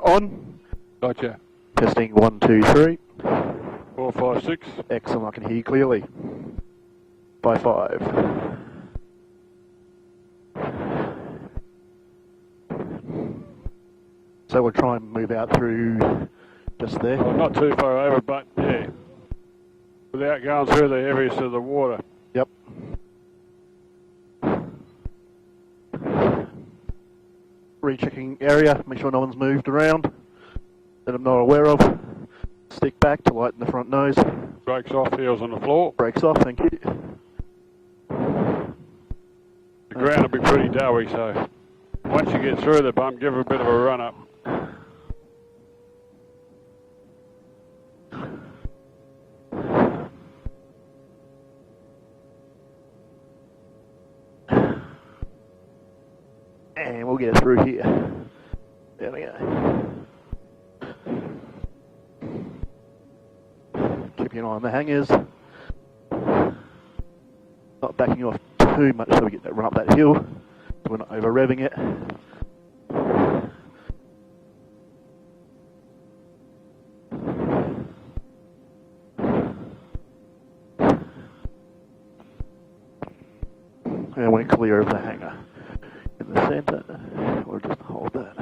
on. Gotcha. Testing 1, 2, 3. 4, 5, 6. Excellent, I can hear you clearly. By 5. So we'll try and move out through just there. Well, not too far over, but yeah. Without going through the heaviest of the water. Yep. Rechecking area, make sure no one's moved around that I'm not aware of. Stick back to lighten the front nose. Brakes off, heels on the floor. Brakes off, thank you. The ground will be pretty doughy, so once you get through the bump, give it a bit of a run up. And we'll get it through here. There we go. Keeping an eye on the hangers. Not backing off too much so we get that run up that hill. So we're not over revving it. And we're clear of the hanger. In the centre, or just hold that.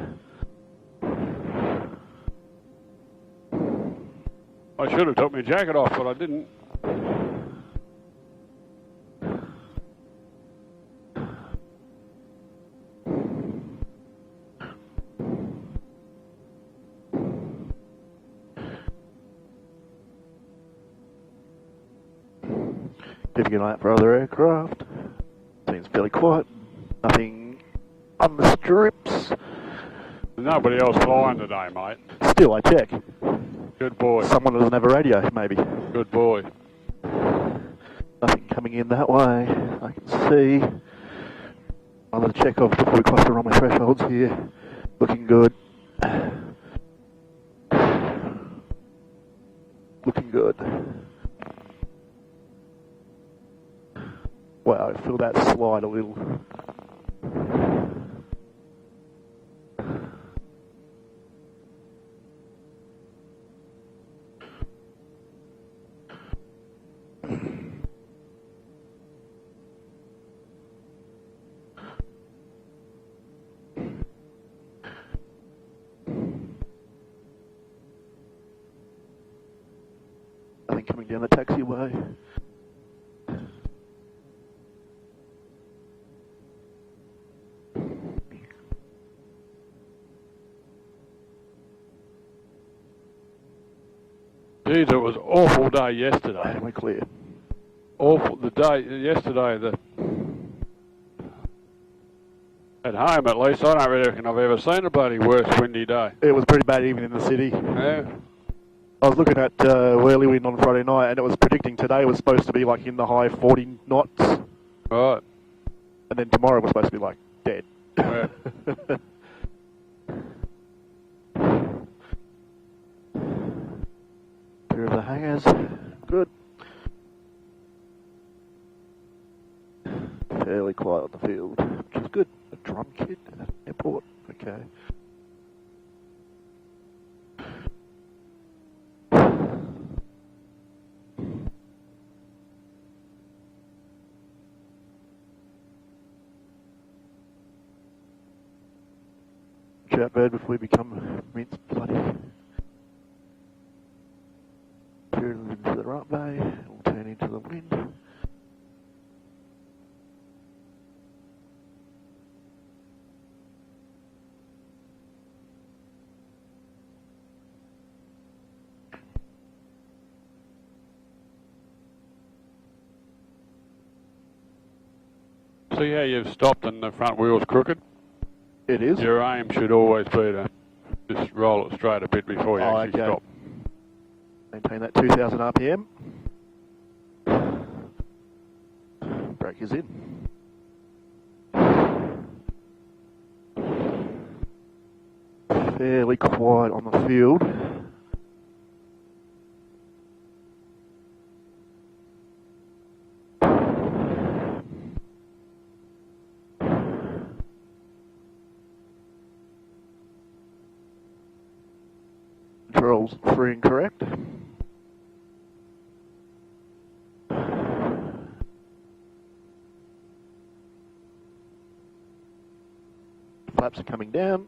I should have took my jacket off, but I didn't. Keeping an eye out for other aircraft. Seems fairly quiet. Nothing on the strips. There's nobody else flying today, mate. Still, I check. Good boy. Someone doesn't have a radio, maybe. Good boy. Nothing coming in that way. I can see. Another check off before we cross the runway thresholds here. Looking good. Looking good. Wow, I feel that slide a little. Nothing coming down the taxiway. Geez, it was an awful day yesterday. And we're clear. Awful, the day, yesterday, at home at least, I don't really reckon I've ever seen a bloody worse windy day. It was pretty bad even in the city. Yeah. I was looking at whirly wind on Friday night and it was predicting today was supposed to be like in the high 40 knots. Right. And then tomorrow was supposed to be like dead. Yeah. Clear of the hangars. Good. Fairly quiet on the field, which is good. A drum kit at an airport. Okay. Chat bed before we become mince bloody. Turn into the runway, we'll turn into the wind. See how you've stopped and the front wheel's crooked? It is. Your aim should always be to just roll it straight a bit before you actually stop. Maintain that 2000 RPM. Brake is in. Fairly quiet on the field. controls free and correct. Flaps are coming down.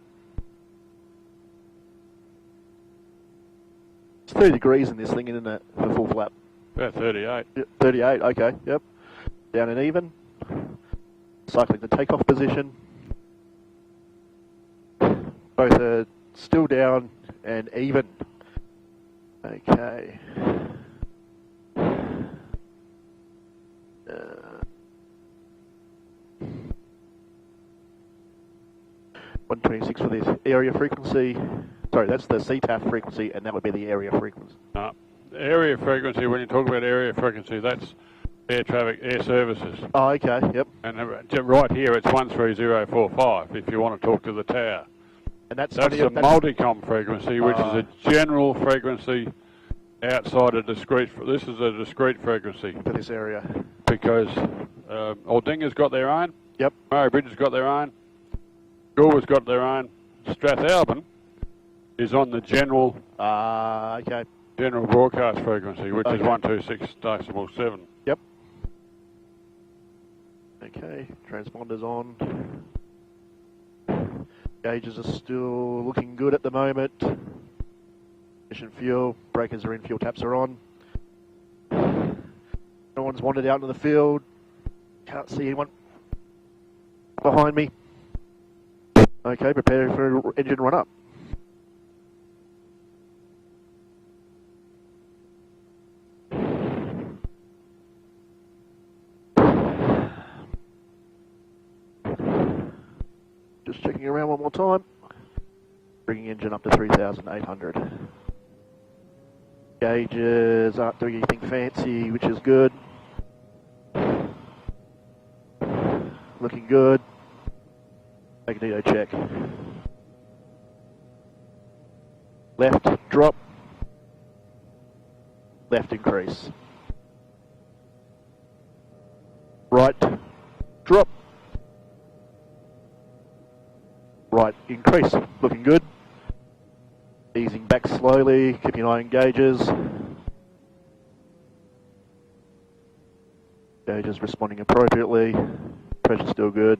It's 30 degrees in this thing, isn't it, for full flap? About 38. Yep, 38, okay, yep. Down and even. Cycling the takeoff position. Both are still down and even. Okay. 126 for this area frequency. Sorry, that's the CTAF frequency, and that would be the area frequency. Area frequency, when you talk about area frequency, that's air traffic, air services. Oh, okay, yep. And right here, it's 13045 if you want to talk to the tower. And that's the multicom frequency, which is a general frequency outside a discrete. This is a discrete frequency. For this area. Because Aldinga's got their own. Yep. Murray Bridge has got their own. Goolwa's got their own. Strathalbyn is on the general. Okay. General broadcast frequency, which is 126.7. Yep. Okay, transponders on. Gauges are still looking good at the moment. Mission fuel, breakers are in, fuel taps are on. No one's wandered out into the field. Can't see anyone behind me. Okay, prepare for engine run up. Just checking around one more time. Bringing engine up to 3,800. Gauges aren't doing anything fancy, which is good. Looking good. Magneto check. Left drop. Left increase. Right drop. Right increase. Looking good. Easing back slowly, keeping an eye on gauges. Gauges responding appropriately. Pressure's still good.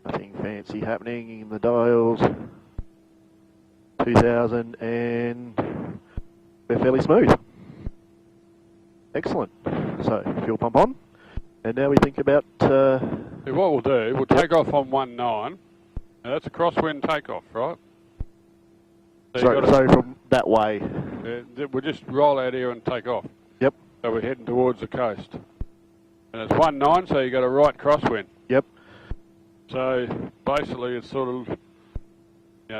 Nothing fancy happening in the dials. 2000 and we're fairly smooth. Excellent. So, fuel pump on. And now we think about... what we'll do, we'll take off on 19. Now that's a crosswind takeoff, right? So from that way. We'll just roll out here and take off. Yep. So we're heading towards the coast. And it's 19, so you got a right crosswind. Yep. So basically it's sort of,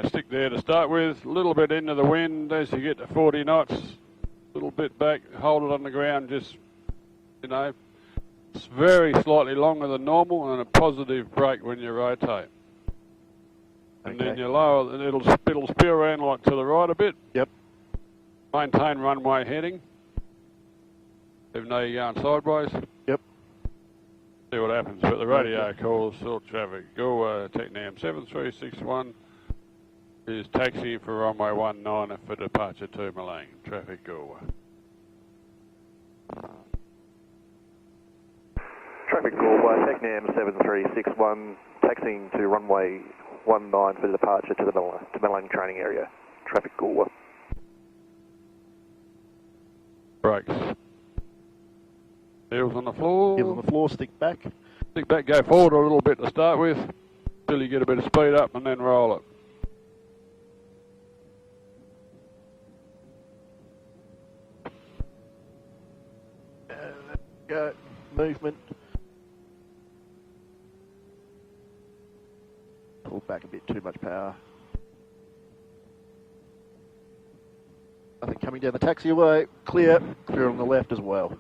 stick there to start with, a little bit into the wind as you get to 40 knots, a little bit back, hold it on the ground, just, it's very slightly longer than normal and a positive brake when you rotate. And then you lower, and it'll spew around like to the right a bit. Yep. Maintain runway heading, even though you're going sideways. Yep. See what happens. But the radio calls short traffic. Goolwa TECNAM 7361 is taxiing for runway 19 for departure to Malang. Traffic Goolwa. Traffic Goolwa TECNAM 7361 taxiing to runway 19 for departure to the Malang training area. Traffic Goolwa. Brakes. Heels on the floor. Heels on the floor, stick back. Stick back, go forward a little bit to start with, till you get a bit of speed up and then roll it. Go. Movement. Pull back a bit, too much power. Nothing coming down the taxiway. Clear. Clear on the left as well.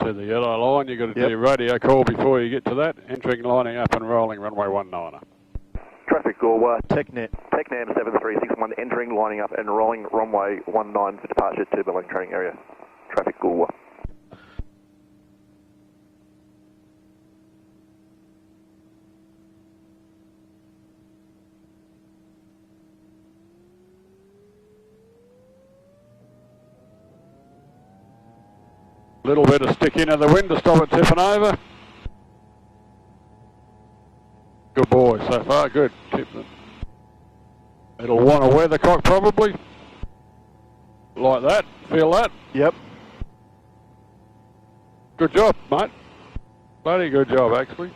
to the yellow line. You've got to Yep. do your radio call before you get to that. Entering, lining up and rolling, runway 19er. Traffic Goolwa, TECNAM P92, entering, lining up and rolling runway 19 for departure to Berlin training area. Traffic Goolwa. Little bit of stick into the wind to stop it tipping over. Good boy so far, good. Tip them. It'll want a weathercock probably. Like that, feel that? Yep. Good job, mate. Bloody good job, actually.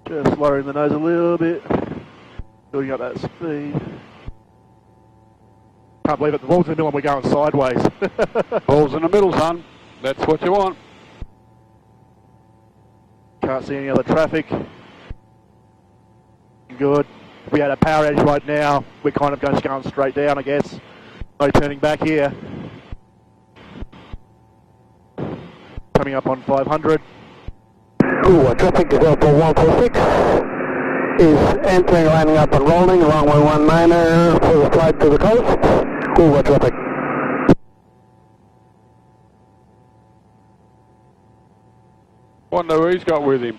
Just lowering the nose a little bit, building up that speed. Can't believe it, the ball's in the middle and we're going sideways. Ball's in the middle, son. That's what you want. Can't see any other traffic. Good. If we had a power edge right now, we're kind of just going straight down, I guess. No turning back here. Coming up on 500. Goolwa, traffic Delta 146 is entering, lining up and rolling, runway 19er for the flight to the coast. Goolwa traffic. Wonder who he's got with him.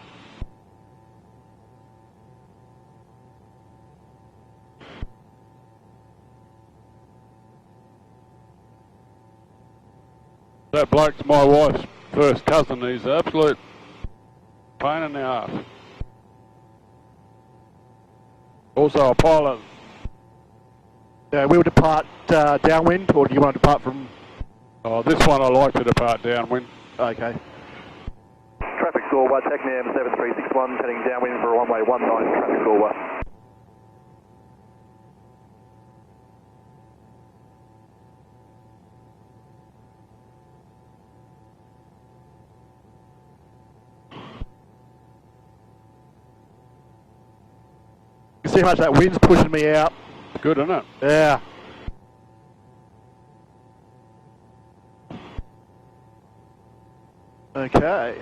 That bloke's my wife's first cousin. He's an absolute pain in the ass. Also a pilot. We'll depart downwind, or do you want to depart from... Oh, this one I like to depart downwind. Okay. Traffic Goolwa, TECNAM 7361, heading downwind for runway 19, traffic Goolwa. You see how much that wind's pushing me out? Good, isn't it? Yeah. Okay.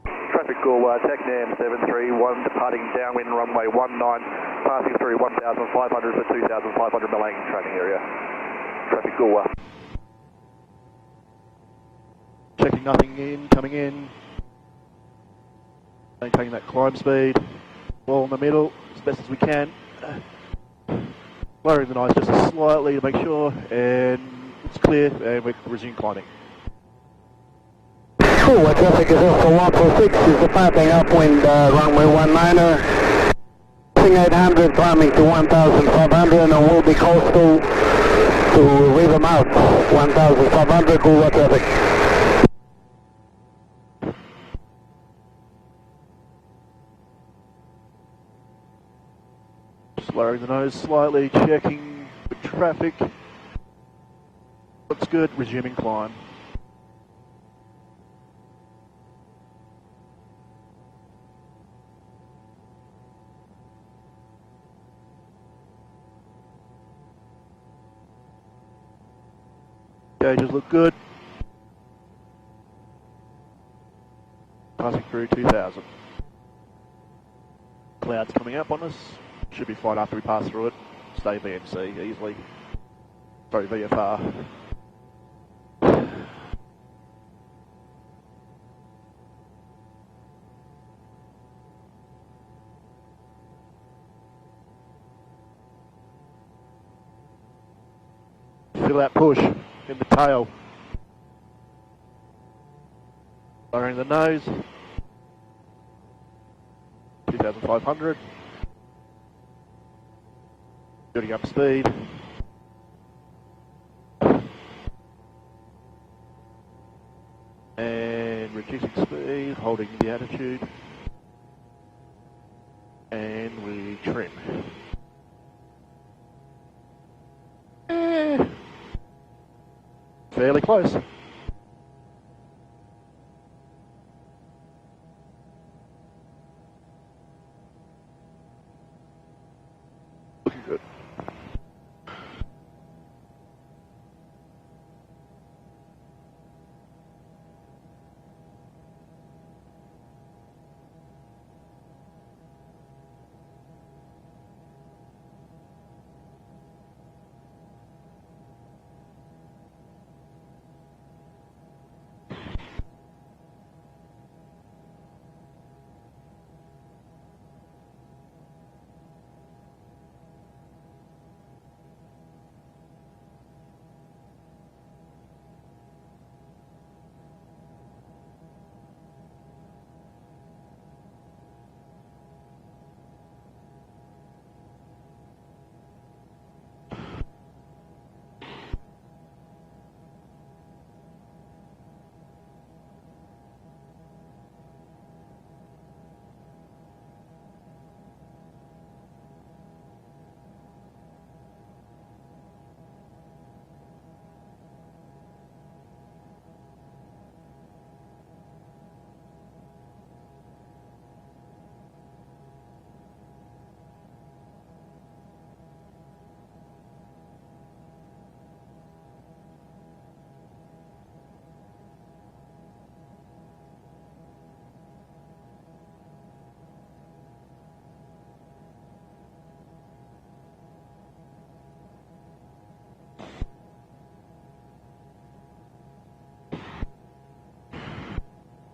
Traffic Goolwa, TECNAM 731, departing downwind runway 19, passing through 1,500 to 2,500 Malang training area. Traffic Goolwa. Checking nothing in, coming in. Maintaining that climb speed. Ball in the middle as best as we can. Lowering the nose just slightly to make sure, and it's clear, and we resume climbing. Goolwa, traffic is Delta 146 is departing upwind, runway 19er. 800 climbing to 1,500 and will be coastal to Rivermouth. 1,500 Goolwa traffic. Lowering the nose slightly, checking the traffic. Looks good, resuming climb. Gauges look good. Passing through 2,000. Clouds coming up on us. Should be fine after we pass through it. Stay VMC easily. Sorry, VFR. Feel that push in the tail. Lowering the nose. 2,500. Building up speed. And reducing speed, holding the attitude. And we trim. Fairly close. Looking good.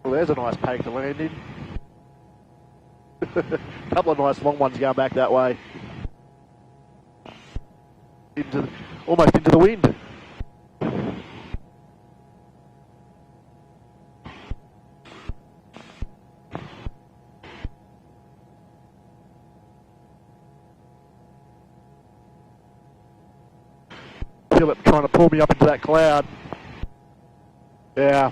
Well, there's a nice paddock to land in. Couple of nice long ones going back that way. Almost into the wind. Feel it trying to pull me up into that cloud. Yeah.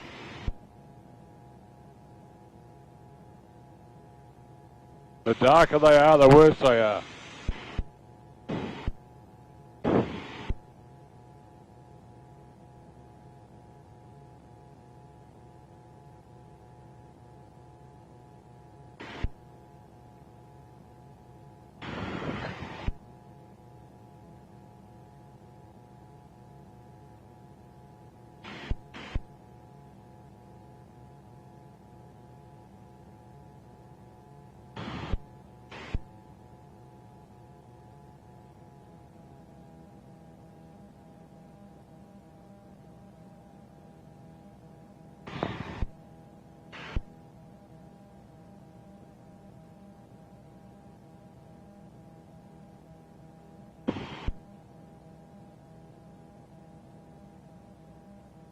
The darker they are, the worse they are.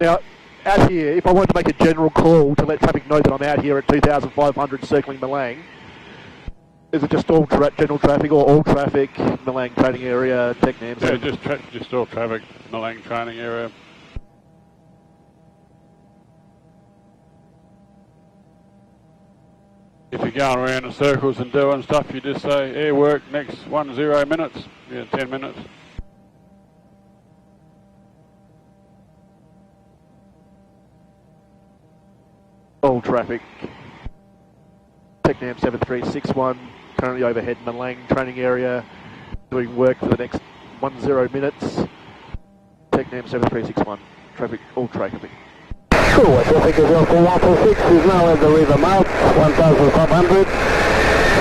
Now, out here, if I wanted to make a general call to let traffic know that I'm out here at 2,500 circling Malang, is it just all general traffic or all traffic, Malang training area, TECNAM? Yeah, just all traffic, Malang training area. If you're going around in circles and doing stuff, you just say air work next 10 minutes, 10 minutes. All traffic, TECNAM 7361, currently overhead Malang training area, doing work for the next 10 minutes. TECNAM 7361, traffic, all traffic. Sure, traffic is Alpha 146 is now at the river mouth, 1,500.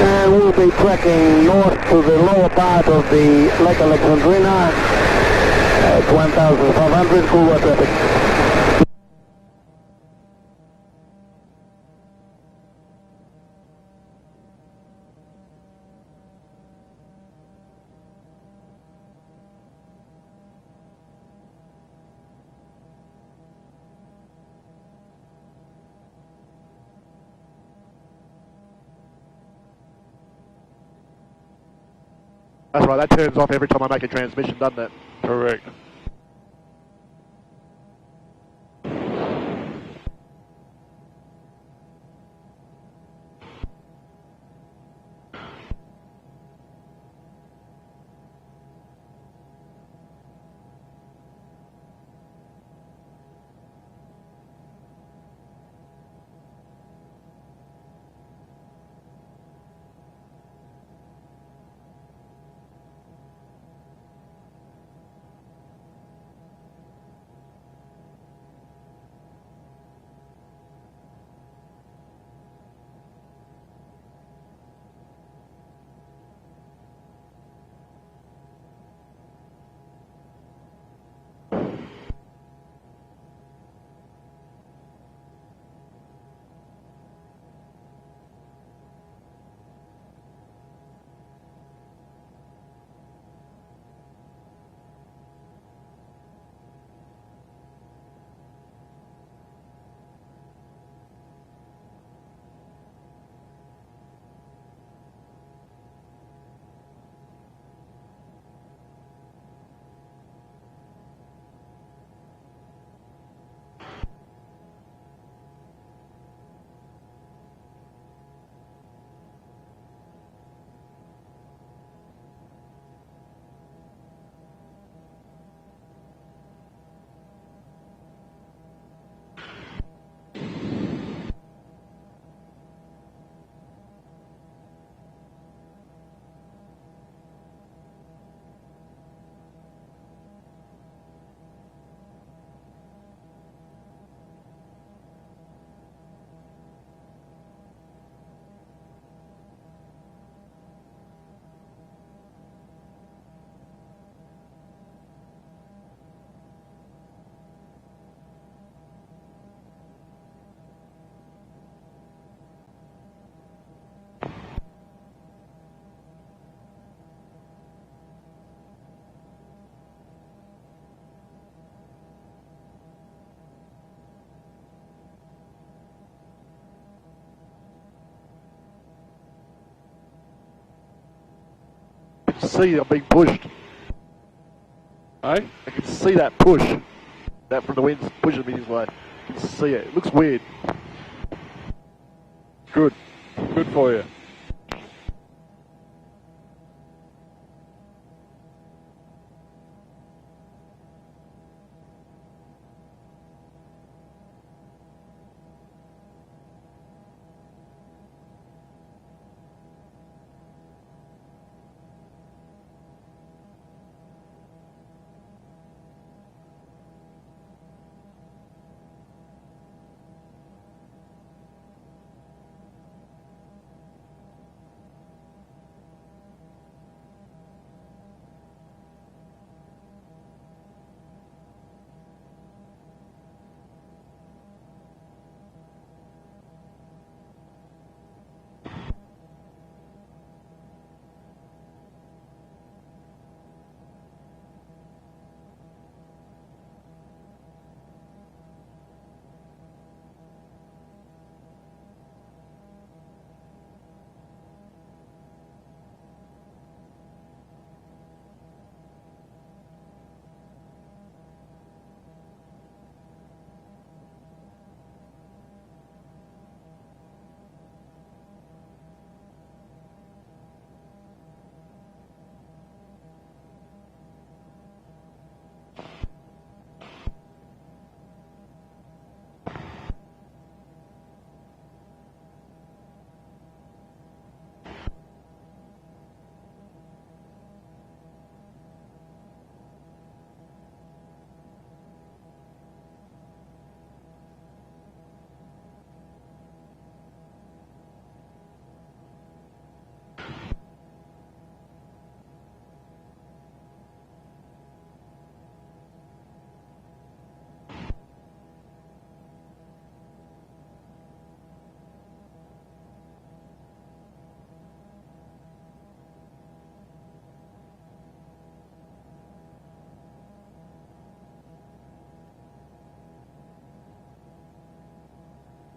And we'll be tracking north to the lower part of the Lake Alexandrina at 1,500, Goolwa traffic. That's right, that turns off every time I make a transmission, doesn't it? Correct. can see I'm being pushed. Hey? I can see that push. That from the wind's pushing me this way. I can see it. It looks weird. Good. Good for you.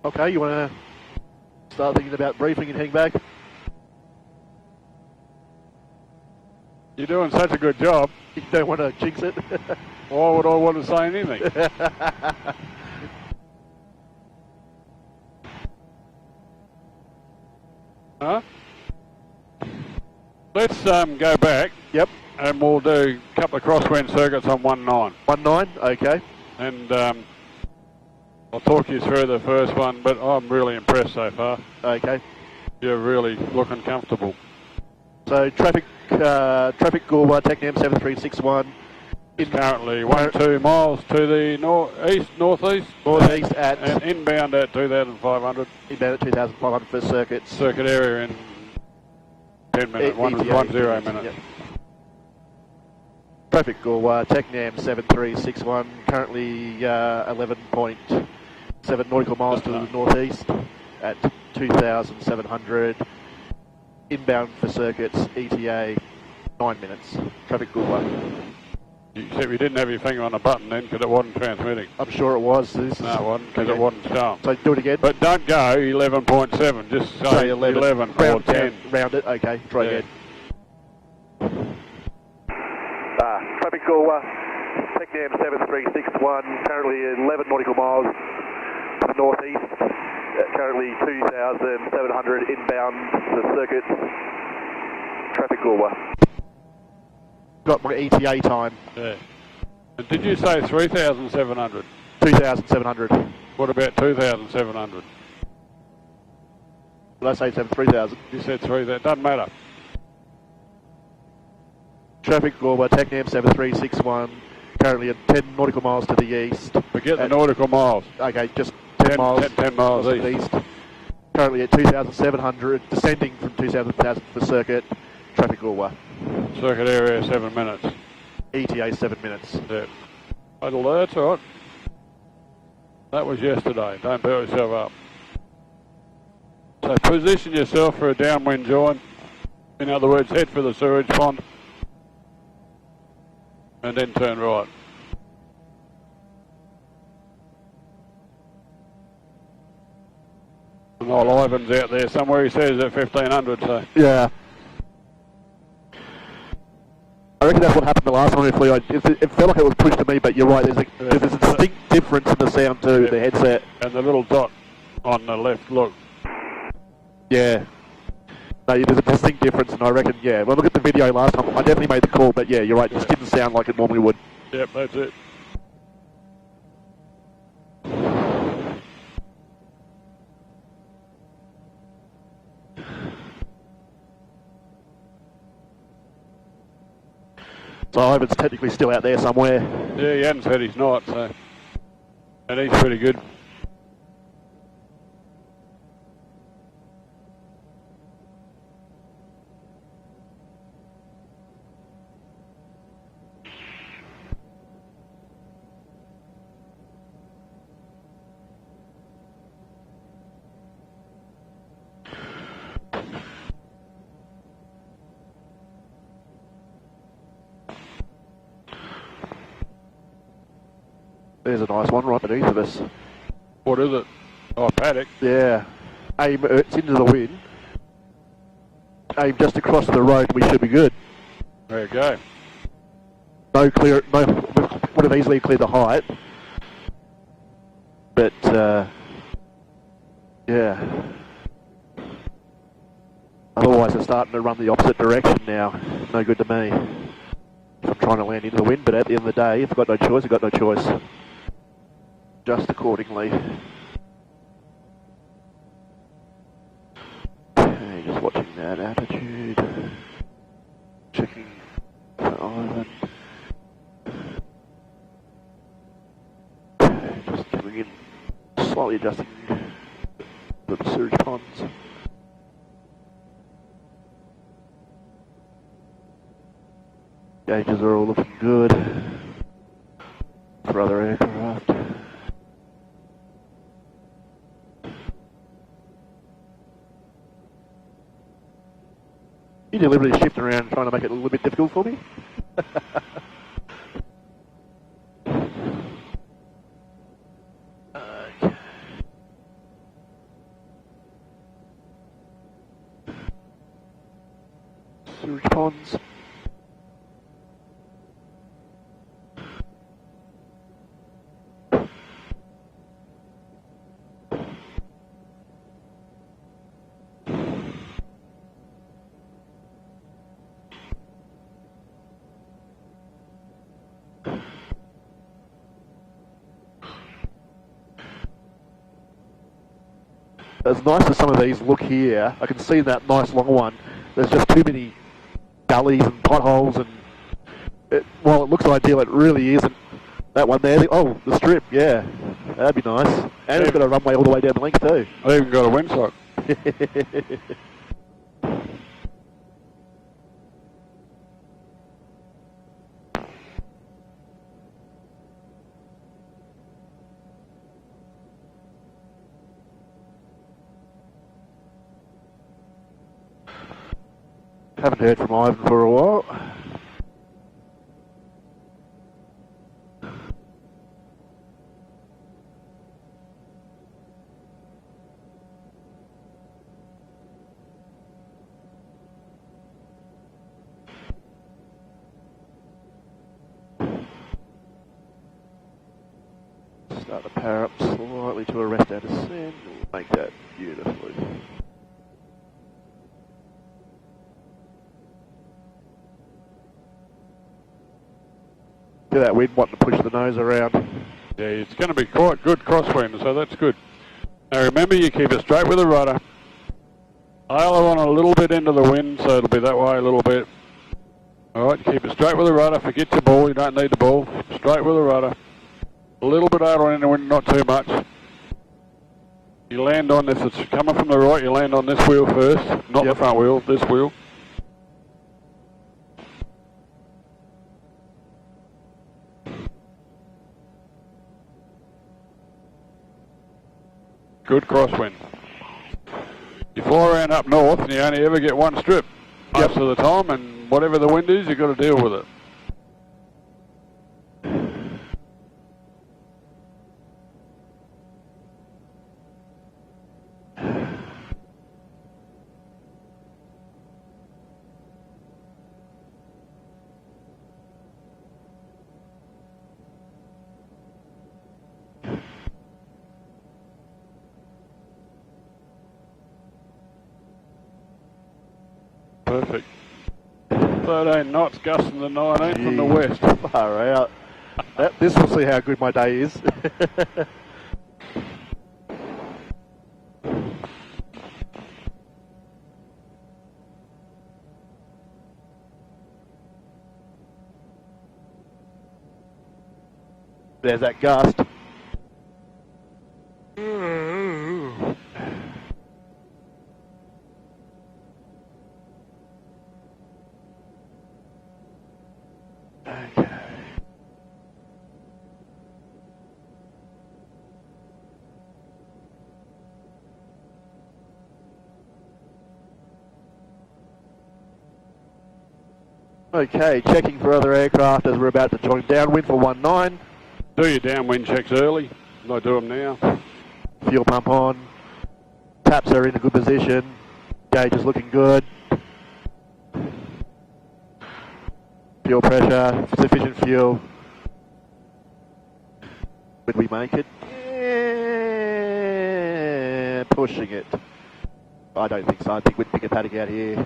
Okay, you want to start thinking about briefing and heading back? You're doing such a good job. You don't want to jinx it? Why would I want to say anything? Huh? Let's go back. Yep. And we'll do a couple of crosswind circuits on 1.9. 1.9, okay. And I'll talk you through the first one, but I'm really impressed so far. Okay. You're really looking comfortable. So traffic Goolwa, TECNAM 7361. It's currently 2 miles to the northeast Northeast at... and inbound at 2,500. Inbound at 2,500 for circuits. Circuit area in 10 minutes, 10 minutes. Yep. Traffic Goolwa, TECNAM 7361, currently 11.7 nautical miles to the northeast at 2,700. Inbound for circuits, ETA 9 minutes. Traffic Goolwa. Except you didn't have your finger on the button then because it wasn't transmitting. I'm sure it was. No, it wasn't because it wasn't showing. So do it again. But don't go 11.7, just say 11 or 10. Round it, okay, try again. Traffic Goolwa, TECNAM 7361, currently 11 nautical miles to the northeast, currently 2,700 inbound to circuits. Traffic Goolwa. Got my ETA time. Yeah. And did you say 3,700? 2,700. What about 2,700? Did I say 3,000? You said 3,000. Doesn't matter. Traffic Goolwa, TECNAM 7361, currently at 10 nautical miles to the east. Forget the nautical miles. Okay, just 10 miles. 10 miles east. Currently at 2,700, descending from 2,000 for circuit. Traffic Goolwa. Circuit area 7 minutes. ETA 7 minutes. Yeah. That's all right. That was yesterday. Don't beat yourself up. So position yourself for a downwind join. In other words, head for the sewage pond. And then turn right. And old Ivan's out there somewhere. He says at 1,500. So yeah. reckon that's what happened the last time. It felt like it was pushed to me, but you're right. There's a distinct difference in the sound too. Yeah. The headset and the little dot on the left. Look. Yeah. No, there's a distinct difference, and I reckon, yeah. When I look at the video last time, I definitely made the call, but yeah, you're right. It just didn't sound like it normally would. Yep, that's it. So Ivan's technically still out there somewhere. Yeah, he hadn't said he's not, so. And he's pretty good. There's a nice one right beneath of us. What is it? Oh, paddock. Yeah. Aim, it's into the wind. Aim just across the road, we should be good. There you go. No, would have easily cleared the height. But, yeah. Otherwise they're starting to run the opposite direction now. No good to me. I'm trying to land into the wind, but at the end of the day, if I've got no choice, I've got no choice. Just accordingly. Okay, just watching that attitude. Checking for Ivan. Okay, just coming in, slightly adjusting the sewage ponds. Gauges are all looking good for other aircraft. You deliberately shift around trying to make it a little bit difficult for me? Okay. Sewage ponds. As nice as some of these look here, I can see that nice long one. There's just too many gullies and potholes, and while it looks ideal, it really isn't. That one there, oh, the strip, yeah, that'd be nice. And it's got a runway all the way down the length too. I even got a windsock. Haven't heard from Ivan for a while. Start the power up slightly to arrest our descent. We'll make that beautifully. That wind wanting to push the nose around. Yeah, it's going to be quite good crosswind, so that's good. Now remember, you keep it straight with the rudder. Ailer on a little bit into the wind, so it'll be that way a little bit. Alright, keep it straight with the rudder. Forget your ball, you don't need the ball. Straight with the rudder. A little bit ailer in the wind, not too much. You land on this, it's coming from the right, you land on this wheel first. Not the front wheel, this wheel. Good crosswind. You fly around up north and you only ever get one strip most of the time, and whatever the wind is, you've got to deal with it. Perfect. 13 knots, gusting the 19 from the west. Far out. This will see how good my day is. There's that gust. Okay, checking for other aircraft as we're about to join downwind for 19. Do your downwind checks early. I do them now. Fuel pump on. Taps are in a good position. Gauge is looking good. Fuel pressure, sufficient fuel. Would we make it? Yeah, pushing it. I don't think so. I think we'd pick a paddock out here.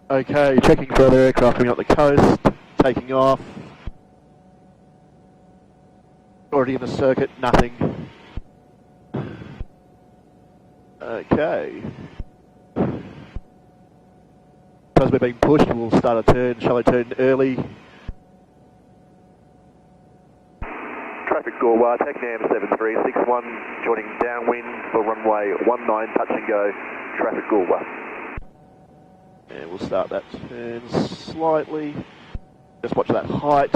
Okay, checking for other aircraft coming up the coast, taking off. Already in the circuit, nothing. Okay. Because we're being pushed, we'll start a turn, shallow turn early. Traffic Goolwa, TECNAM 7361, joining downwind for runway 19, touch and go, traffic Goolwa. And we'll start that turn slightly. Just watch that height.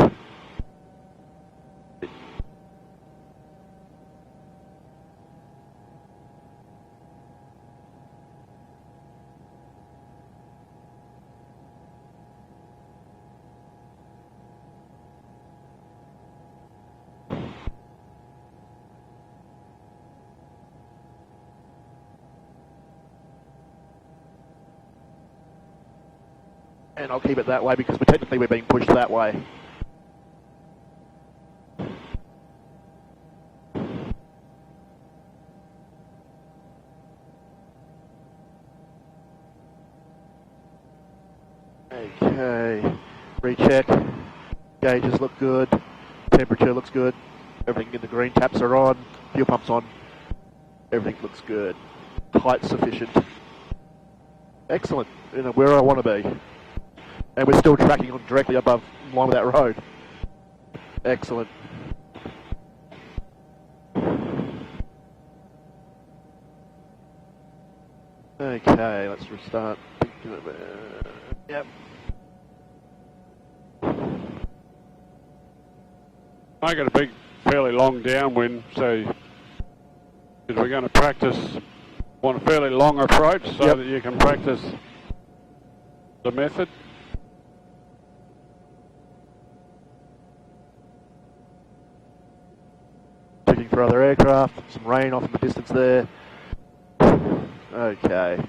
And I'll keep it that way because technically we're being pushed that way. Okay, recheck. Gauges look good. Temperature looks good. Everything in the green, taps are on. Fuel pump's on. Everything looks good. Height's sufficient. Excellent. You know, where I want to be. And we're still tracking on directly above, in line with that road. Excellent. Okay, let's restart. Yep. I got a big, fairly long downwind, so we're going to practice on a fairly long approach so that you can practice the method. Checking for other aircraft, some rain off in the distance there. Okay.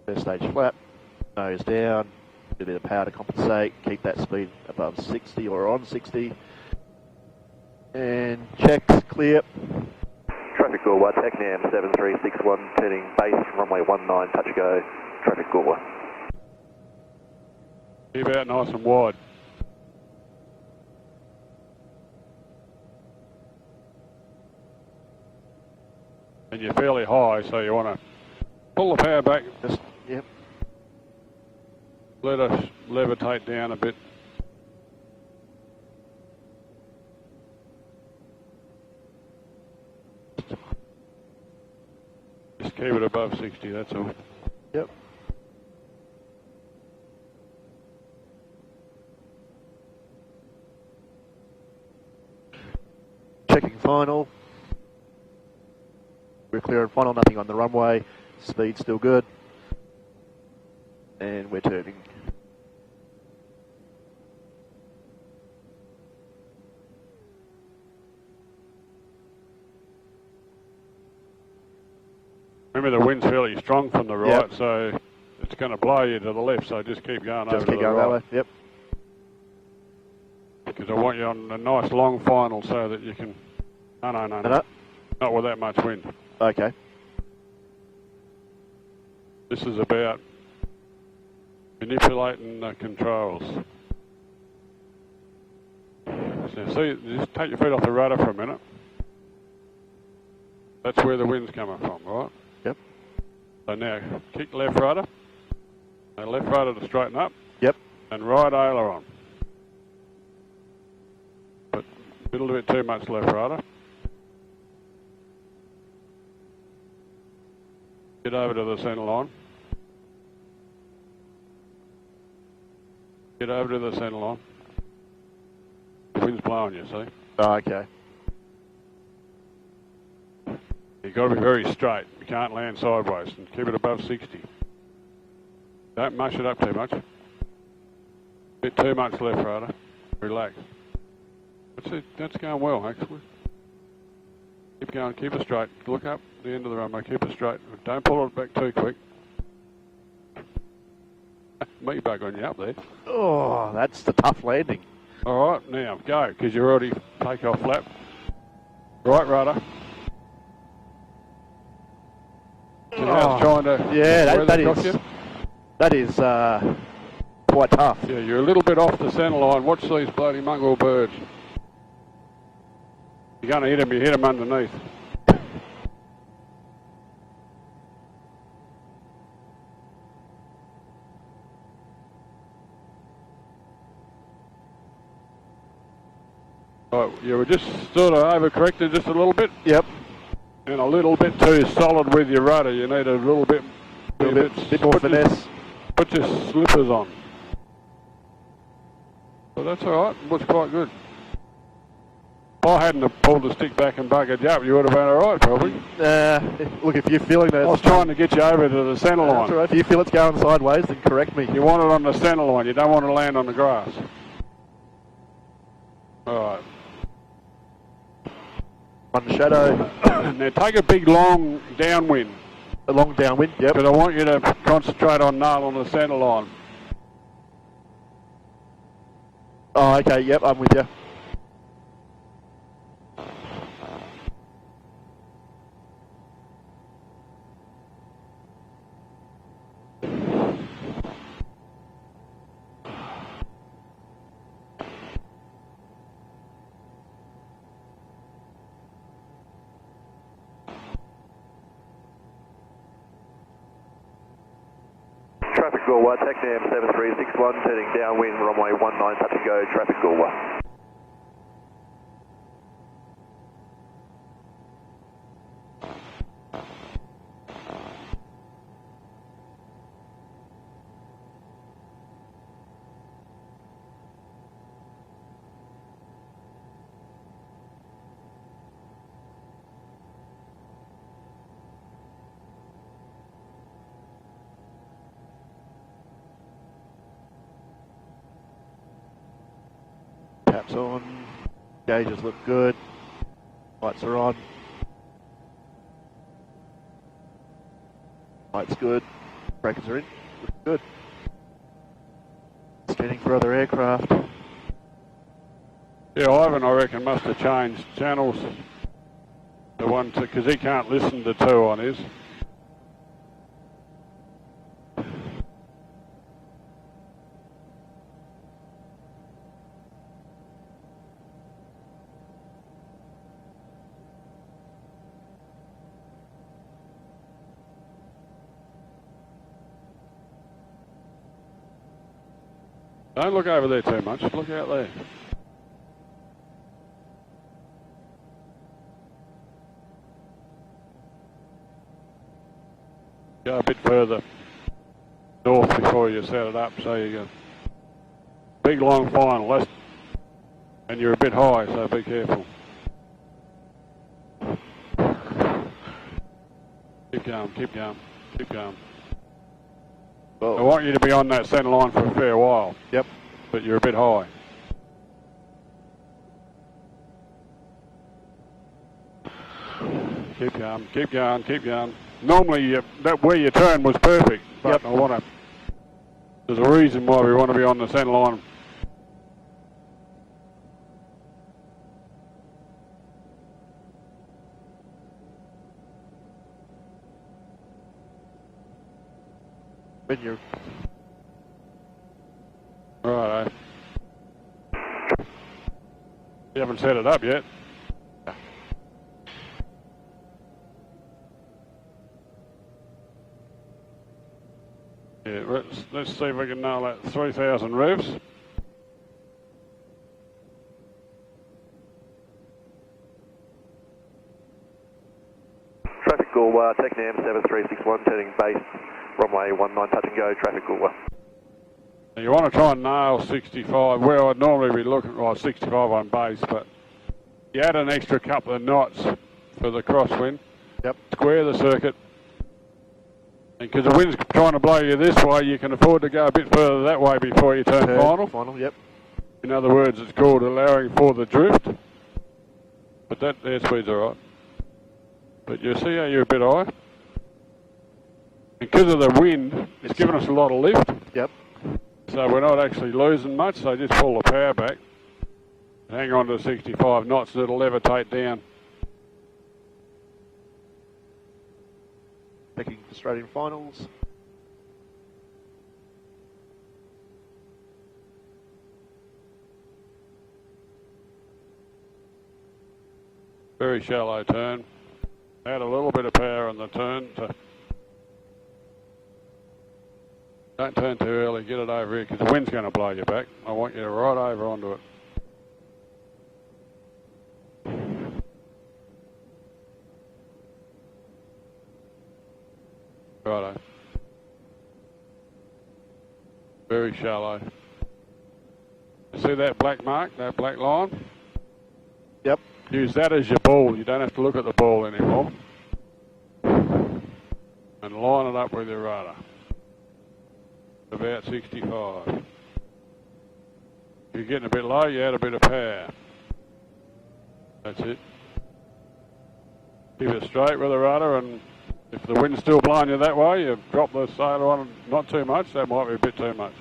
First stage flap, nose down, a bit of power to compensate, keep that speed above 60 or on 60. And checks, clear. Traffic Goolwa, TECNAM 7361, turning base from runway 19, touch go, traffic Goolwa. Keep out nice and wide. And you're fairly high, so you want to pull the power back. Just, yep. Let us levitate down a bit. Just keep it above 60, that's all. Yep. Checking final. We're clear and final, nothing on the runway. Speed still good. And we're turning. Remember the wind's fairly strong from the right, so it's going to blow you to the left, so just keep going Just over keep to the going right. that way. Yep. Because I want you on a nice long final so that you can... No. Not with that much wind. Okay. This is about manipulating the controls. So see, just take your feet off the rudder for a minute. That's where the wind's coming from, right? Yep. So now, kick left rudder. Now left rudder to straighten up. Yep. And right aileron. But a little bit too much left rudder. Get over to the centre line. Get over to the centre line. The wind's blowing you, see? Oh, okay. You've got to be very straight. You can't land sideways and keep it above 60. Don't mush it up too much. Bit too much left rudder. Relax. That's going well, actually. Keep going, keep it straight. Look up the end of the runway, keep it straight. Don't pull it back too quick. Me bug on you up there. Oh, that's the tough landing. All right, now go, because you're already take off flap. Right rudder. So now it's trying to... Yeah, that is quite tough. Yeah, you're a little bit off the centre line. Watch these bloody mongrel birds. You're going to hit them, you hit them underneath. Right, you were just sort of overcorrected just a little bit. Yep. And a little bit too solid with your rudder. You need a little bit more finesse. Put your slippers on. But that's all right. It looks quite good. If I hadn't have pulled the stick back and buggered you up, you would have been all right, probably. Look, if you're feeling that... I was trying to get you over to the centre line. That's all right. If you feel it's going sideways, then correct me. You want it on the centre line. You don't want to land on the grass. All right. On the shadow. Now take a big long downwind. A long downwind, yep. Because I want you to concentrate on null on the centre line. Oh, okay, yep, I'm with you. Traffic Goolwa, TECNAM 7361, turning downwind, runway 19, touch and go, traffic Goolwa. Taps on, gauges look good, lights are on, lights good, breakers are in, looks good. Scanning for other aircraft. Yeah, Ivan, I reckon, must have changed channels. The one because he can't listen to 2 on his. Don't look over there too much, look out there. Go a bit further north before you set it up, so you go. Big long final, and you're a bit high, so be careful. Keep going, keep going, keep going. Oh. I want you to be on that centre line for a fair while. Yep. But you're a bit high. Keep going, keep going, keep going. Normally, that where you turn was perfect, but yep. I want to There's a reason why we want to be on the centre line. When you're... Right, you haven't set it up yet. Yeah, let's see if we can nail that 3,000 revs. Traffic Goolwa, TECNAM 7361, turning base, runway 19, touch and go, traffic Goolwa. You want to try and nail 65, well I'd normally be looking at 65 on base, but you add an extra couple of knots for the crosswind, square the circuit, and because the wind's trying to blow you this way, you can afford to go a bit further that way before you turn final. Yep. In other words, it's called allowing for the drift, but that airspeed's alright. But you see how you're a bit high? Because of the wind, it's giving us a lot of lift. Yep. So we're not actually losing much, so just pull the power back and hang on to 65 knots and it'll levitate down. Taking Australian finals. Very shallow turn. Add a little bit of power on the turn to... Don't turn too early, get it over here because the wind's going to blow you back. I want you to right over onto it. Righto. Very shallow. See that black mark, that black line? Yep. Use that as your ball. You don't have to look at the ball anymore. And line it up with your rudder. About 65. If you're getting a bit low, you add a bit of power. That's it. Keep it straight with the rudder, and if the wind's still blowing you that way, you drop the sail on not too much. That might be a bit too much.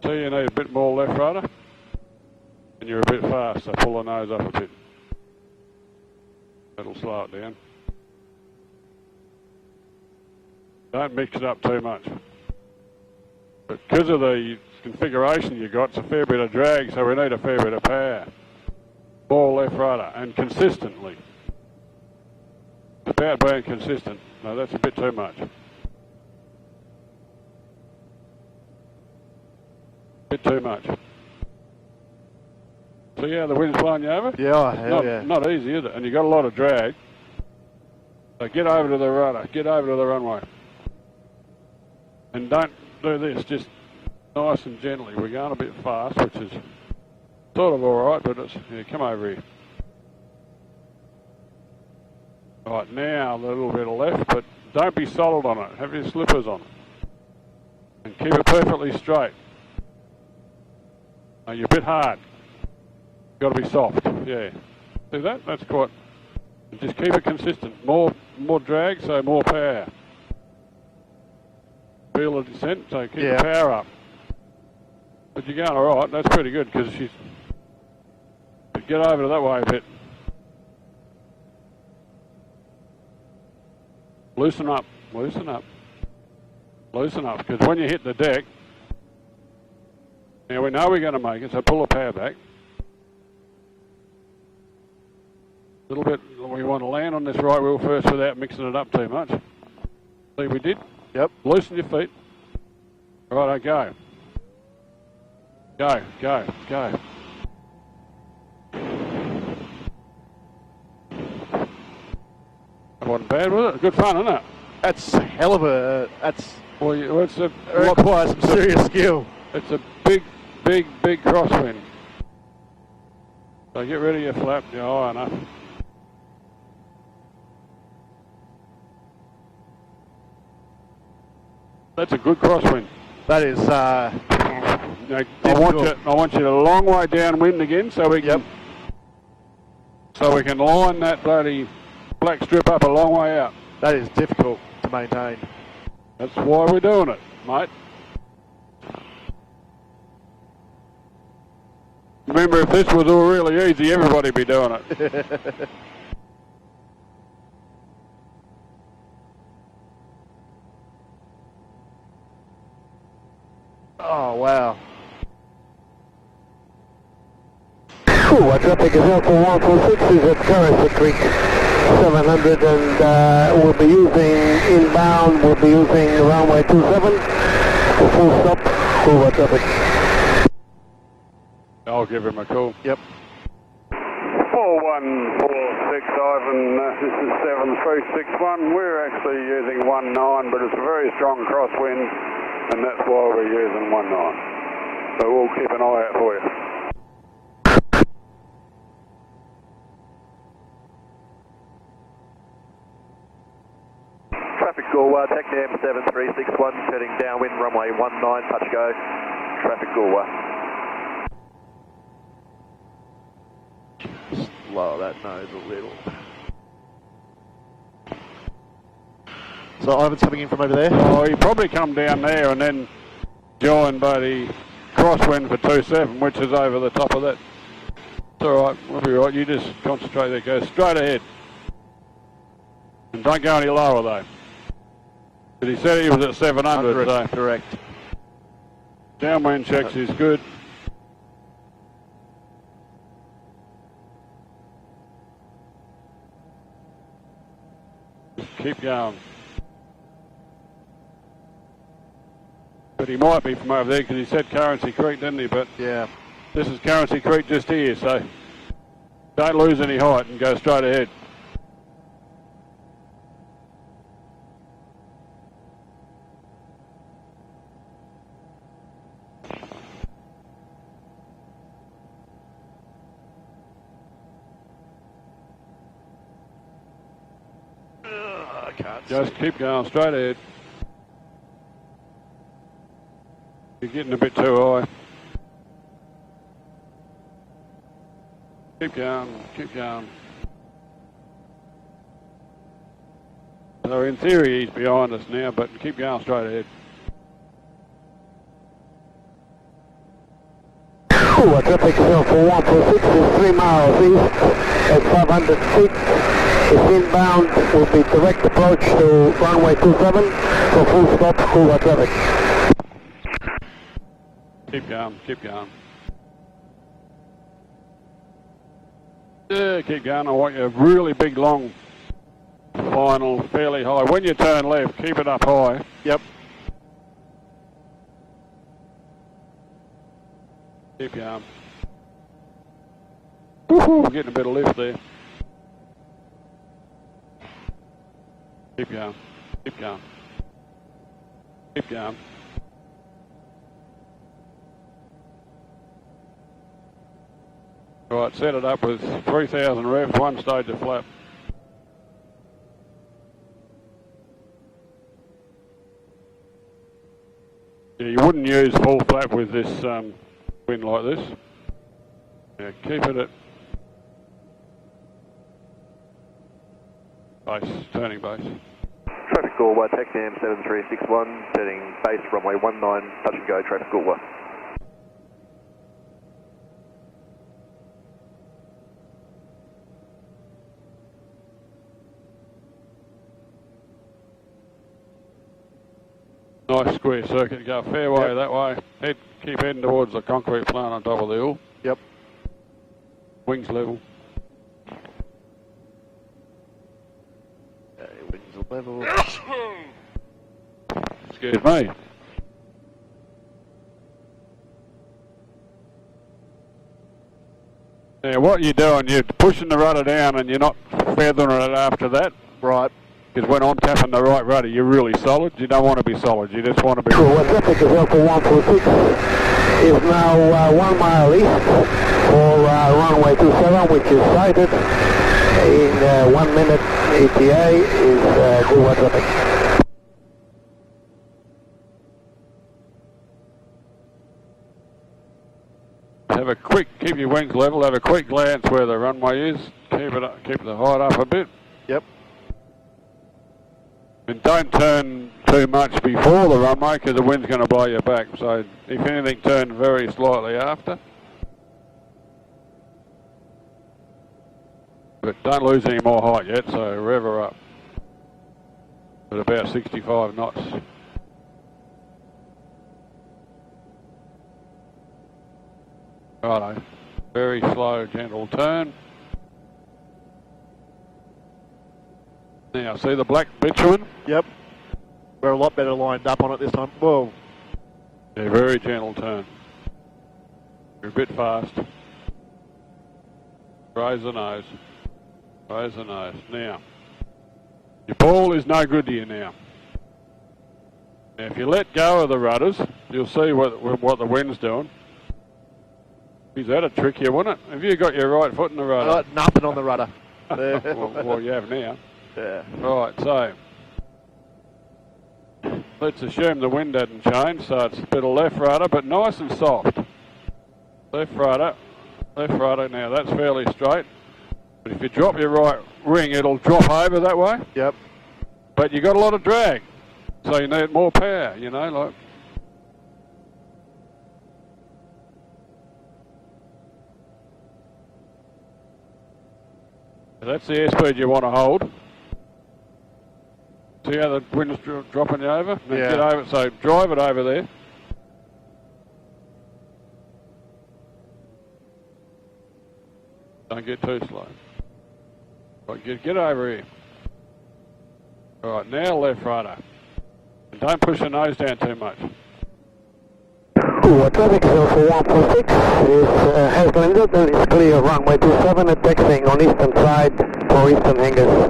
So you need a bit more left rudder, and you're a bit fast, so pull the nose up a bit. That'll slow it down. Don't mix it up too much. But because of the configuration you got, it's a fair bit of drag, so we need a fair bit of power. More left rudder, and consistently. It's about being consistent. No, that's a bit too much. Bit too much. See how the wind's blowing you over? Yeah, Not easy, is it? And you got a lot of drag. So get over to the rudder, get over to the runway. And don't do this, just nice and gently. We're going a bit fast, which is sort of alright, but it's, yeah, come over here. Right, now a little bit of left, but don't be solid on it. Have your slippers on. And keep it perfectly straight. Now you're a bit hard. Got to be soft, yeah. See that? That's quite... Just keep it consistent. More drag, so more power. Feel the descent, so keep the power up. But you're going alright, that's pretty good, because she's... But get over to that way a bit. Loosen up, loosen up. Loosen up, because when you hit the deck... Now we know we're going to make it, so pull the power back. A little bit, we want to land on this right wheel first without mixing it up too much. See we did? Yep. Loosen your feet. Righto, go. Go, go, go. That wasn't bad, was it? Good fun, isn't it? That's a hell of a... That's... Well, it's a... It requires some serious skill. It's a big, big, big crosswind. So get rid of your flap, you're high enough. That's a good crosswind. That is, now, I want you a long way downwind again, so we can, so we can line that bloody black strip up a long way out. That is difficult to maintain. That's why we're doing it, mate. Remember, if this was all really easy, everybody'd be doing it. Oh, wow. Our traffic is Alpha 146 is at Current Creek 700 and we'll be using inbound, we'll be using runway 27 for full stop, Goolwa traffic. I'll give him a call. Yep. 4146 Ivan, this is 7361. We're actually using 19, but it's a very strong crosswind, and that's why we're using 19. So we'll keep an eye out for you. Traffic Goolwa, TECNAM 7361, turning downwind, runway 19, touch go. Traffic Goolwa. Lower that nose a little. So Ivan's coming in from over there? Oh, he probably come down there and then joined by the crosswind for 27, which is over the top of that. It's alright, we'll be right. You just concentrate there, go straight ahead. And don't go any lower though. But he said he was at 700, so. Correct. Downwind checks is good. Keep going. But he might be from over there because he said Currency Creek, didn't he? But yeah, this is Currency Creek just here, so don't lose any height and go straight ahead. Just keep going straight ahead. You're getting a bit too high. Keep going, keep going. So in theory he's behind us now, but keep going straight ahead. Our traffic for 146 is 3 miles east at 500 feet. It's inbound, will be direct approach to runway 27 for full stop, Goolwa traffic. Keep going, keep going. Yeah, keep going. I want you a really big, long, final, fairly high. When you turn left, keep it up high. Yep. Keep going. Woohoo, getting a bit of lift there. Keep going, keep going, keep going. Right, set it up with 3,000 revs, one stage of flap. Yeah, you wouldn't use full flap with this wind like this. Yeah, keep it at base, turning base. Traffic Goolwa, TECNAM 7361, turning base, runway 19, touch and go, traffic Goolwa. Nice square circuit, go fairway that way. Keep heading towards the concrete plant on top of the hill. Yep. Wings level. Okay, wings level. Excuse me. Now what you're doing, you're pushing the rudder down and you're not feathering it after that. Right. Because when I'm tapping the right rudder, you're really solid. You don't want to be solid. You just want to be... Our traffic is Alpha 146 is now 1 mile east for runway 27, which is sighted in 1 minute ETA is Goolwa traffic. Have a quick, keep your wings level, have a quick glance where the runway is. Keep it up, keep the height up a bit. Yep. And don't turn too much before the runway because the wind's going to blow you back. So if anything, turn very slightly after. But don't lose any more height yet, so rev her up at about 65 knots. Righto, very slow, gentle turn. Now, see the black bitumen? Yep. We're a lot better lined up on it this time. Whoa. Yeah, very gentle turn. You're a bit fast. Raise the nose. Raise the nose. Now, your ball is no good to you now. Now, if you let go of the rudders, you'll see what the wind's doing. Is that a trick you, wouldn't it? Have you got your right foot in the rudder? Got nothing on the rudder. well, you have now. Yeah. Right, so let's assume the wind hadn't changed, so it's a bit of left rudder, but nice and soft. Left rudder. Now that's fairly straight. But if you drop your right wing, it'll drop over that way. Yep. But you got a lot of drag, so you need more power, you know, like. That's the airspeed you want to hold. See how the wind's dropping you over? Now Yeah. Get over, so drive it over there. Don't get too slow. Right, get over here. All right, now left rudder. And don't push the nose down too much. Traffic 146 has landed and is clear runway 27 at taxiing on eastern side for eastern hangars.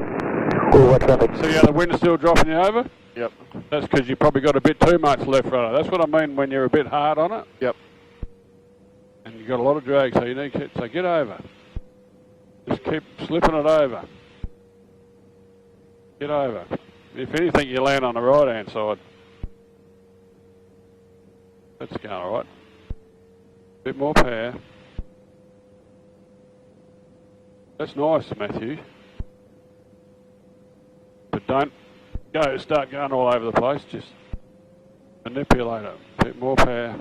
Goolwa traffic. See how the wind's still dropping you over? Yep. That's because you probably got a bit too much left rudder. That's what I mean when you're a bit hard on it. Yep. And you've got a lot of drag, so you need to get over. Just keep slipping it over. Get over. If anything, you land on the right-hand side. That's going all right. Bit more power. That's nice, Matthew. But don't start going all over the place. Just manipulate it. Bit more power.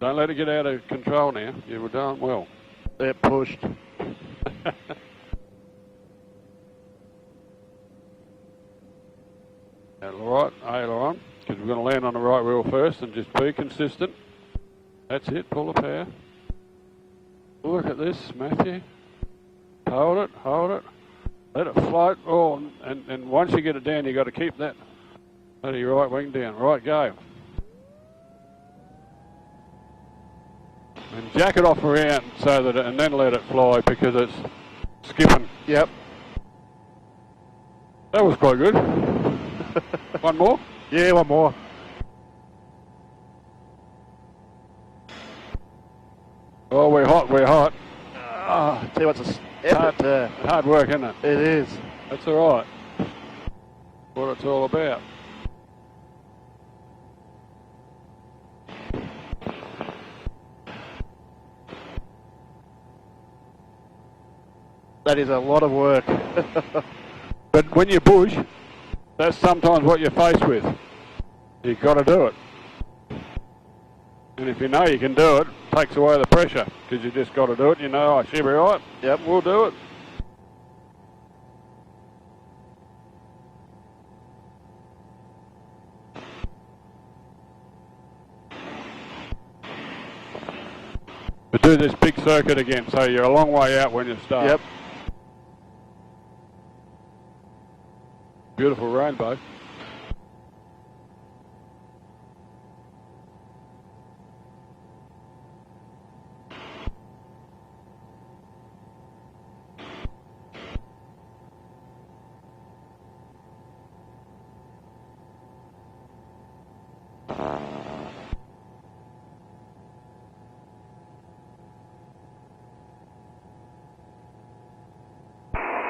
Don't let it get out of control now. You were doing well. They're pushed. Right, aileron, because we're going to land on the right wheel first and just be consistent. That's it, pull the power. Look at this, Matthew. Hold it. Let it float. Oh, and once you get it down, you've got to keep that bloody right wing down. Right, go. And jack it off around so that, and then let it fly because it's skipping. Yep. That was quite good. One more? Yeah, one more. Oh, we're hot. Tell you what's a effort. Hard work, isn't it? It is. That's all right. What it's all about. That is a lot of work. But when you bush, that's sometimes what you're faced with. You've got to do it. And if you know you can do it, it takes away the pressure, because you just got to do it. You know, I should be right. Yep. We'll do it. But do this big circuit again, so you're a long way out when you start. Yep. Beautiful rainbow.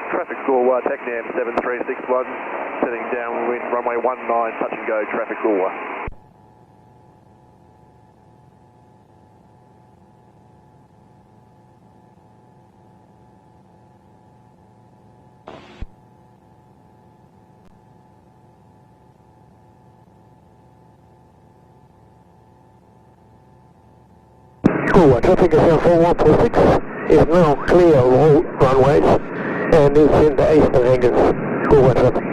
Traffic Goolwa, TECNAM 7361, setting downwind runway 19, touch and go, traffic Goolwa. Goolwa, traffic is 4146, is now clear of all runways and is in the eastern hangars. Goolwa traffic.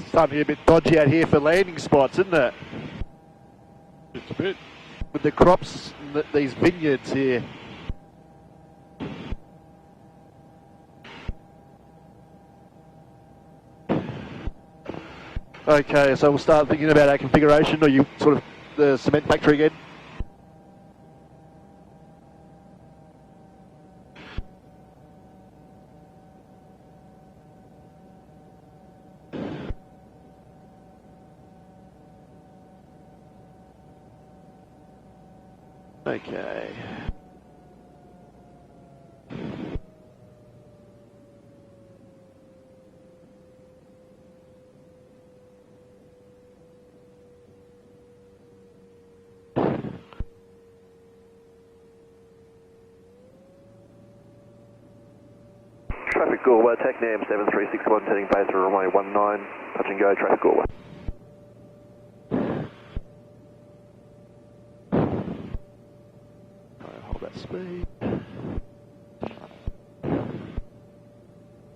Starting to be a bit dodgy out here for landing spots, isn't it? Just a bit. With the crops, these vineyards here. Okay, so we'll start thinking about our configuration, or you sort of the cement factory again. Okay. Traffic Goolwa, TECNAM 7361, turning base to runway 19, touch and go, traffic Goolwa. Hold that speed.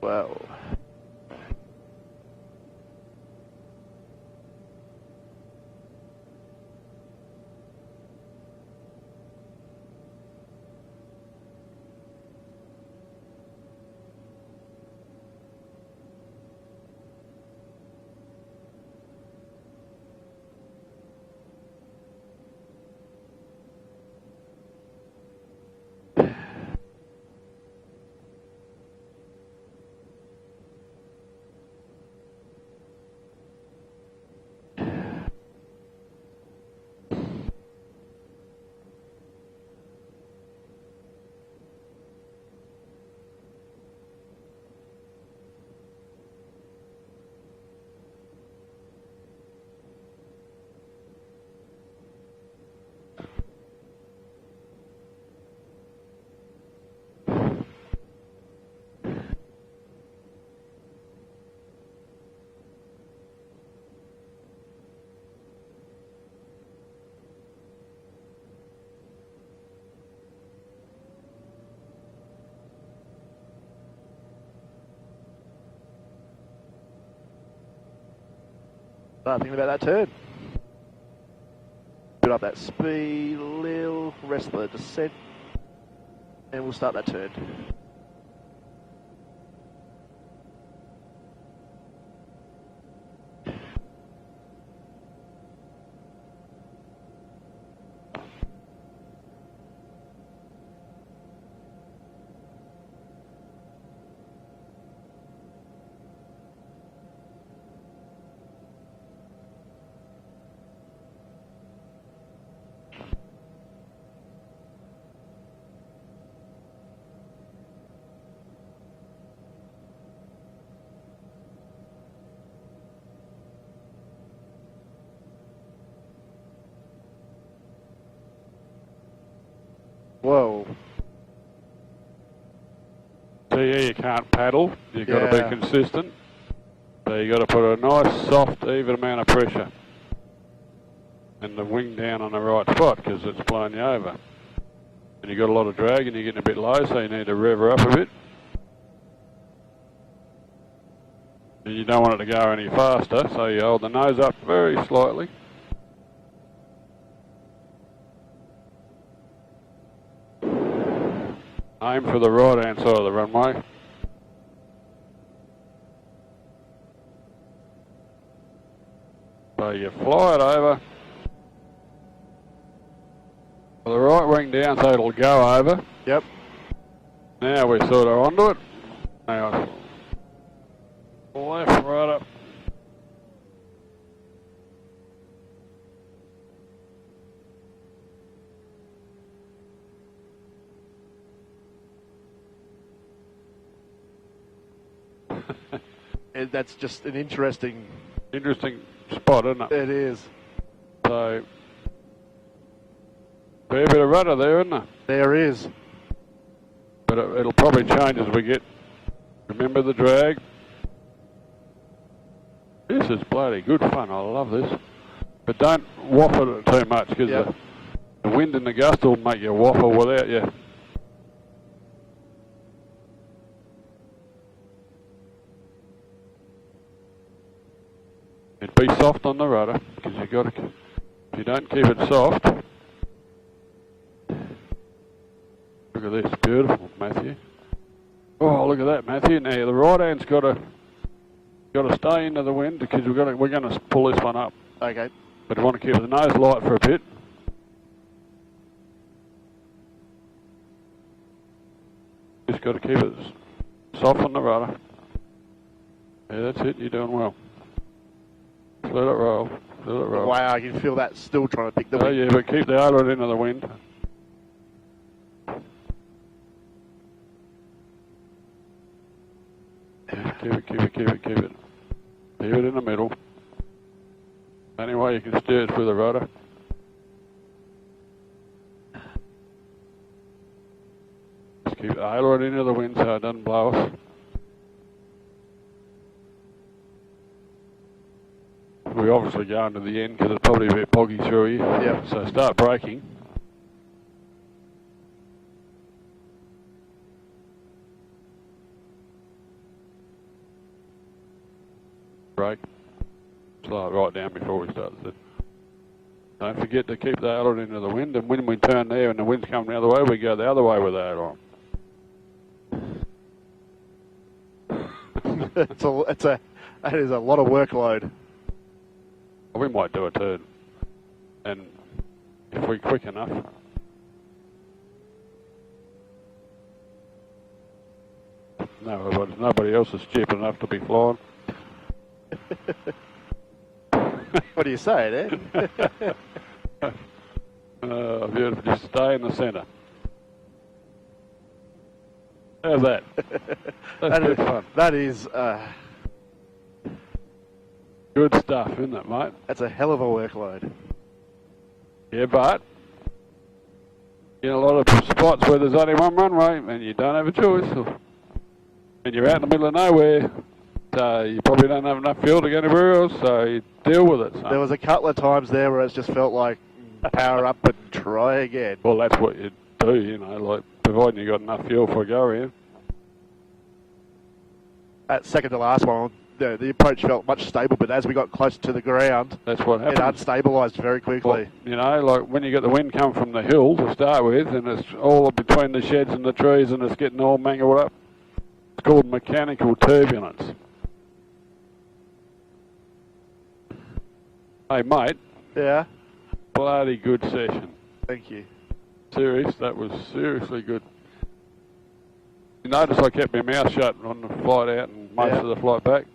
Wow. Start thinking about that turn. Put up that speed a little, rest of the descent, and we'll start that turn. Whoa. So yeah, you can't paddle. You've got to be consistent. So you got to put a nice, soft, even amount of pressure and the wing down on the right spot because it's blowing you over. And you've got a lot of drag and you're getting a bit low, so you need to rev her up a bit. And you don't want it to go any faster, so you hold the nose up very slightly. Aim for the right hand side of the runway. So you fly it over. The right wing down so it'll go over. Yep. Now we're sort of onto it. Now left, right up. And that's just an interesting spot, isn't it? It is. So fair bit of rudder there, isn't there? There is. But it'll probably change as we get. Remember the drag? This is bloody good fun. I love this. But don't waffle it too much because the wind and the gust will make you waffle without you. And be soft on the rudder because you got to. If you don't keep it soft. Look at this, beautiful, Matthew. Oh, look at that, Matthew. Now the right hand's got to stay into the wind because we're going to pull this one up. Okay. But we want to keep the nose light for a bit. Just got to keep it soft on the rudder. Yeah, that's it. You're doing well. Just let it roll. Let it roll. Wow, I can feel that still trying to pick the wind. Yeah, but keep the aileron into the wind. Keep it. Keep it in the middle. Any way you can steer it through the rudder. Just keep the aileron into the wind so it doesn't blow us. We're obviously going to the end because it's probably a bit boggy through here. Yep. So start braking. Brake. Slow it right down before we start. Don't forget to keep the aileron into the wind, and when we turn there and the wind's coming the other way, we go the other way with the aileron. That is a lot of workload. We might do a turn, and if we're quick enough. No, but nobody else is stupid enough to be flying. What do you say, eh? Beautiful. Just stay in the centre. How's that? That's good fun. That is good stuff, isn't it, mate? That's a hell of a workload. Yeah, but in a lot of spots where there's only one runway and you don't have a choice, and you're out in the middle of nowhere, so you probably don't have enough fuel to go anywhere else, so you deal with it. So. There was a couple of times there where it's just felt like power up and try again. Well, that's what you do, you know, like providing you got enough fuel for a go around. That second to last one, the approach felt much stable, but as we got closer to the ground, that's what happened. It unstabilised very quickly. Well, you know, like when you get the wind come from the hill to start with, and it's all between the sheds and the trees, and it's getting all mangled up. It's called mechanical turbulence. Hey, mate. Yeah? Bloody good session. Thank you. Serious, that was seriously good. You notice I kept my mouth shut on the flight out and most of the flight back,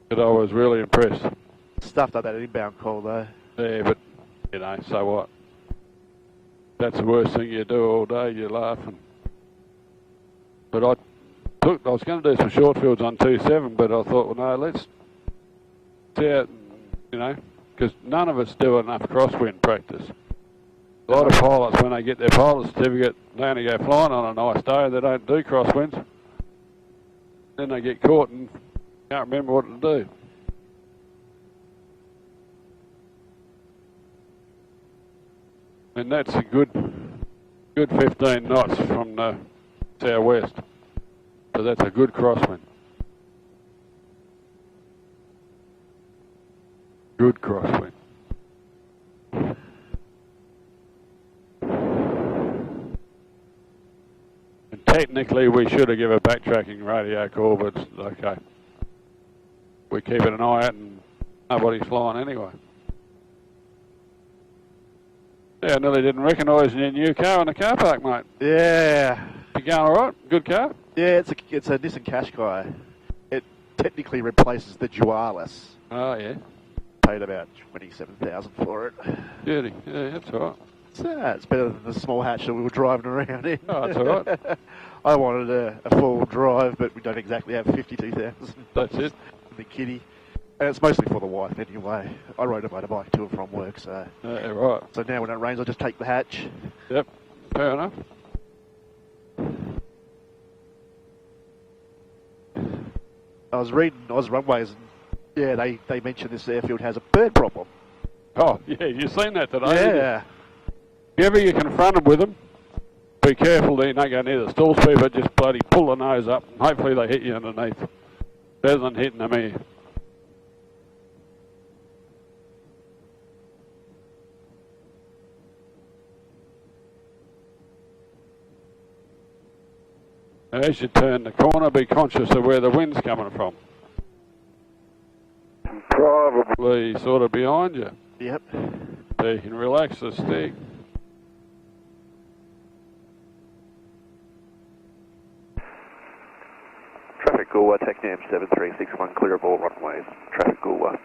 but I was really impressed. Stuffed up that inbound call though. Yeah, but, you know, so what? That's the worst thing you do all day, you're laughing. But I was going to do some short fields on 2.7, but I thought, well, no, let's see how, you know, because none of us do enough crosswind practice. A lot of pilots, when they get their pilot certificate, they only go flying on a nice day, they don't do crosswinds. Then they get caught and Can't remember what to do. And that's a good 15 knots from the southwest. So that's a good crosswind. Good crosswind. And technically we should have given a backtracking radio call, but it's okay. We're keeping an eye out and nobody's flying anyway. Yeah, I nearly didn't recognise your new car in the car park, mate. Yeah. You going all right? Good car? Yeah, it's a Nissan Qashqai. It technically replaces the Dualis. Oh, yeah. Paid about $27,000 for it. Beauty. Yeah, that's all right. It's better than the small hatch that we were driving around in. Oh, that's all right. I wanted a full drive, but we don't exactly have 52,000. That's it. The kitty. And it's mostly for the wife anyway. I rode a motorbike to and from work, so... Yeah, right. So now when it rains, I just take the hatch. Yep, fair enough. I was reading Oz Runways, and yeah, they mentioned this airfield has a bird problem. Oh, yeah, you've seen that today. Yeah. If ever you're confronted with them, be careful that you don't go near the stall speed, but just bloody pull the nose up, and hopefully they hit you underneath. Better than hitting them here. As you turn the corner, be conscious of where the wind's coming from. Probably sort of behind you. Yep. So you can relax the stick. Traffic Goolwa, TECNAM 7361, clear of all runways. Traffic Goolwa.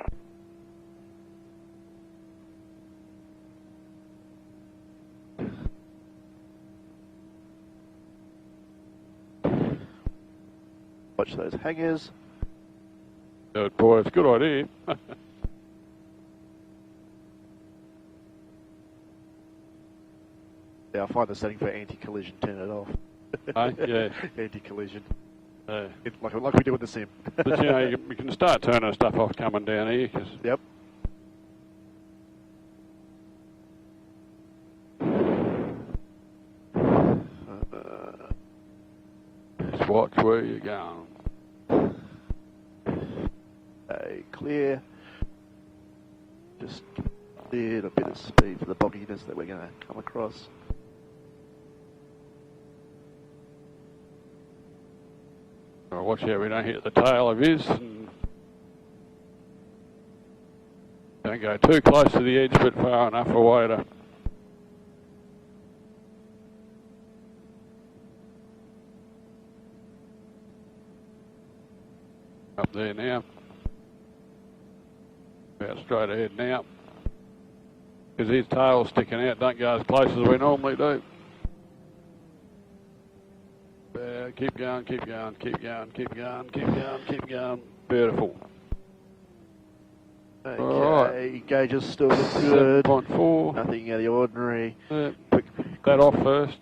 Watch those hangers. Good boy, it's a good idea. Yeah, I'll find the setting for anti-collision, turn it off. Yeah. Anti-collision. Yeah. Like we do with the sim. But you know, you can start turning stuff off coming down here. Cause Yep. just watch where you're going. Clear. Just cleared a bit of speed for the bogginess that we're going to come across. Watch out we don't hit the tail of his. And don't go too close to the edge, but far enough away to... Up there now. About straight ahead now. Because his tail's sticking out, don't go as close as we normally do. Keep going, keep going, keep going, keep going, keep going, keep going. Beautiful. Okay, right. gauges still look good. 7.4. Nothing out of the ordinary. That off first.